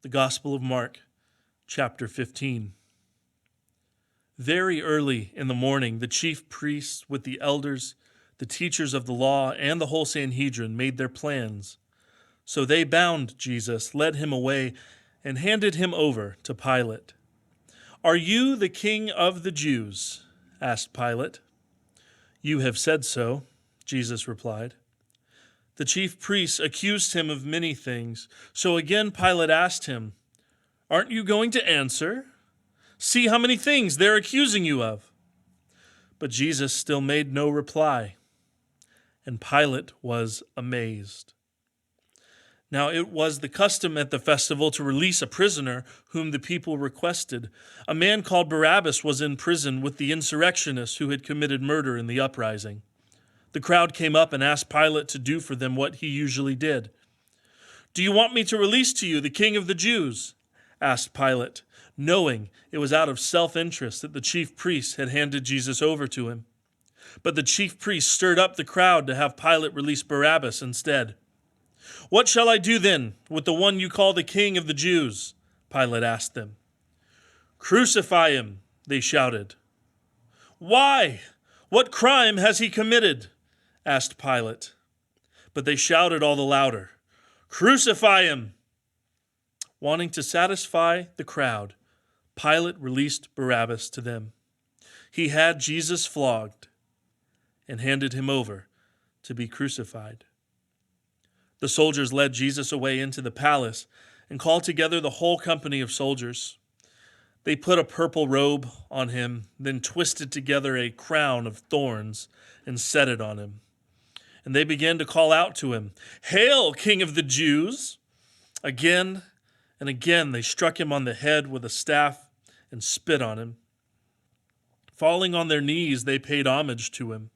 The Gospel of Mark, chapter 15. Very early in the morning, the chief priests with the elders, the teachers of the law, and the whole Sanhedrin made their plans. So they bound Jesus, led him away, and handed him over to Pilate. "Are you the king of the Jews?" asked Pilate. "You have said so," Jesus replied. The chief priests accused him of many things. So again Pilate asked him, "Aren't you going to answer? See how many things they're accusing you of." But Jesus still made no reply, and Pilate was amazed. Now it was the custom at the festival to release a prisoner whom the people requested. A man called Barabbas was in prison with the insurrectionists who had committed murder in the uprising. The crowd came up and asked Pilate to do for them what he usually did. "Do you want me to release to you the king of the Jews?" asked Pilate, knowing it was out of self-interest that the chief priests had handed Jesus over to him. But the chief priests stirred up the crowd to have Pilate release Barabbas instead. "What shall I do then with the one you call the king of the Jews?" Pilate asked them. "Crucify him," they shouted. "Why? What crime has he committed?" asked Pilate. But they shouted all the louder, "Crucify him!" Wanting to satisfy the crowd, Pilate released Barabbas to them. He had Jesus flogged and handed him over to be crucified. The soldiers led Jesus away into the palace and called together the whole company of soldiers. They put a purple robe on him, then twisted together a crown of thorns and set it on him. And they began to call out to him, "Hail, King of the Jews!" Again and again they struck him on the head with a staff and spit on him. Falling on their knees, they paid homage to him.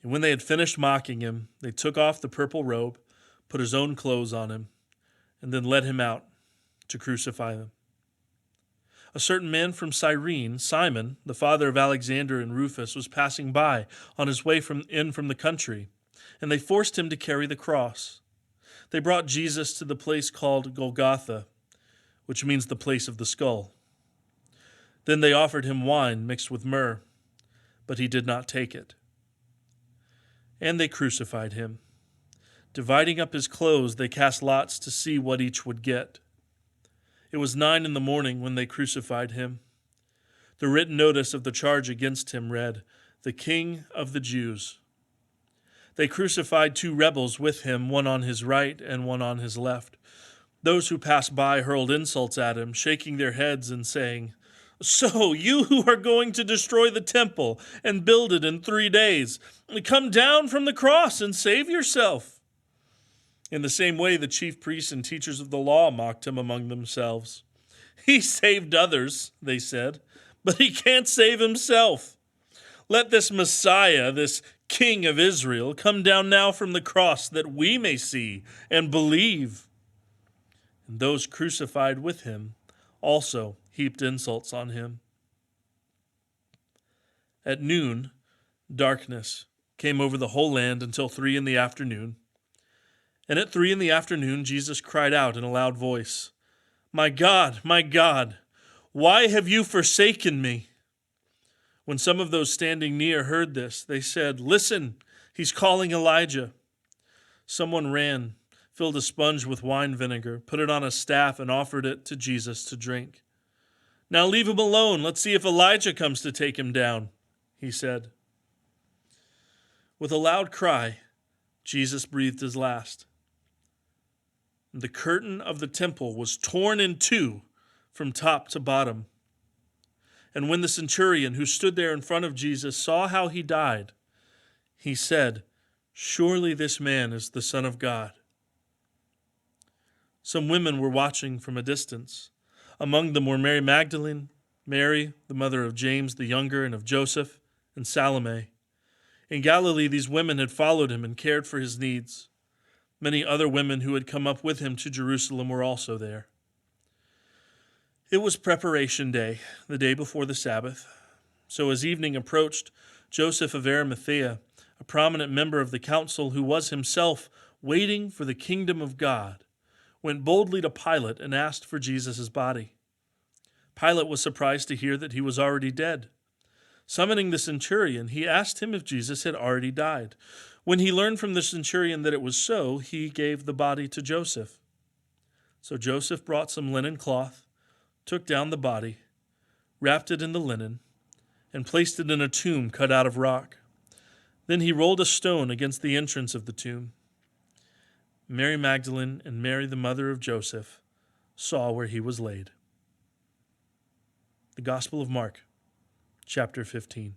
And when they had finished mocking him, they took off the purple robe, put his own clothes on him, and then led him out to crucify him. A certain man from Cyrene, Simon, the father of Alexander and Rufus, was passing by on his way from the country, and they forced him to carry the cross. They brought Jesus to the place called Golgotha, which means the place of the skull. Then they offered him wine mixed with myrrh, but he did not take it. And they crucified him. Dividing up his clothes, they cast lots to see what each would get. It was 9 a.m. when they crucified him. The written notice of the charge against him read, "The King of the Jews." They crucified 2 rebels with him, one on his right and one on his left. Those who passed by hurled insults at him, shaking their heads and saying, "So you who are going to destroy the temple and build it in 3 days, come down from the cross and save yourself." In the same way, the chief priests and teachers of the law mocked him among themselves. "He saved others," they said, "but he can't save himself. Let this Messiah, this King of Israel, come down now from the cross that we may see and believe." And those crucified with him also heaped insults on him. At noon, darkness came over the whole land until 3 p.m. And at 3 p.m, Jesus cried out in a loud voice, my God, why have you forsaken me?" When some of those standing near heard this, they said, "Listen, he's calling Elijah." Someone ran, filled a sponge with wine vinegar, put it on a staff, and offered it to Jesus to drink. "Now leave him alone. Let's see if Elijah comes to take him down," he said. With a loud cry, Jesus breathed his last. The curtain of the temple was torn in 2 from top to bottom. And when the centurion who stood there in front of Jesus saw how he died, he said, "Surely this man is the Son of God." Some women were watching from a distance. Among them were Mary Magdalene, Mary, the mother of James the younger and of Joseph, and Salome. In Galilee, these women had followed him and cared for his needs. Many other women who had come up with him to Jerusalem were also there. It was preparation day, the day before the Sabbath. So as evening approached, Joseph of Arimathea, a prominent member of the council who was himself waiting for the kingdom of God, went boldly to Pilate and asked for Jesus' body. Pilate was surprised to hear that he was already dead. Summoning the centurion, he asked him if Jesus had already died. When he learned from the centurion that it was so, he gave the body to Joseph. So Joseph brought some linen cloth, took down the body, wrapped it in the linen, and placed it in a tomb cut out of rock. Then he rolled a stone against the entrance of the tomb. Mary Magdalene and Mary, the mother of Joseph, saw where he was laid. The Gospel of Mark, chapter 15.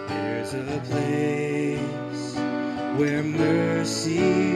There's a place where mercy